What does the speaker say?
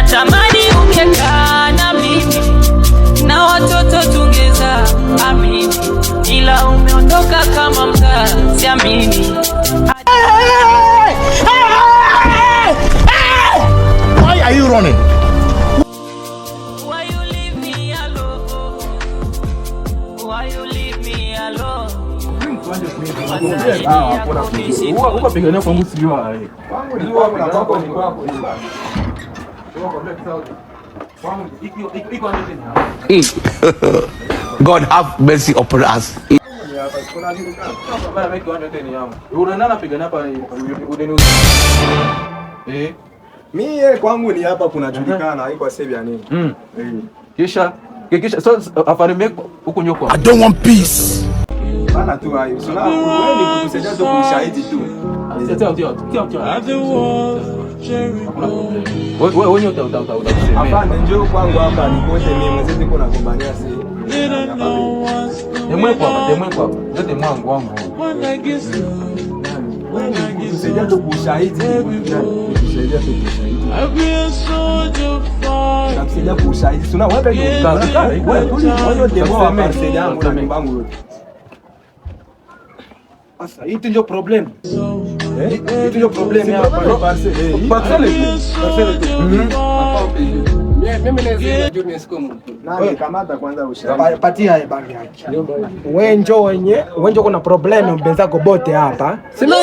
natamani ungekaa na mimi na watoto tungeza amini, ila umeondoka kama mtaa, siamini. Why are you running? Why you leave me alone? Why you leave me alone? Uko pigania kwangu sio hai. God have mercy upon us. Mie kwangu ni hapa kunajulikana, haiko sasa ya nini. Kisha so afarime huko nyoko. I don't want peace. Bana tu hayo. Sasa wewe ni kutusaidia tu kushahidi tu. Wewe utakusema. Hapana, njoo kwangu hapa nikote mimi mwenzetu niko nagombania sasa. Demwe kwa. Zote mwangu wangu. Wewe ni kutusaidia tu kushahidi. Kutusaidia tu kushahidi. Nakusaidia kushahidi. Sina wewe ndio wewe demo hapa sasa yangu na mbangu yote. Sasa hii ndio problem. Hii ndio problem hapa parcelle tu. Mimi naweza junior school. Nani kamata kwanza ushahidi. Patia yeye bangi yake. Wenjo kuna problem mbenzako bote hapa. Sema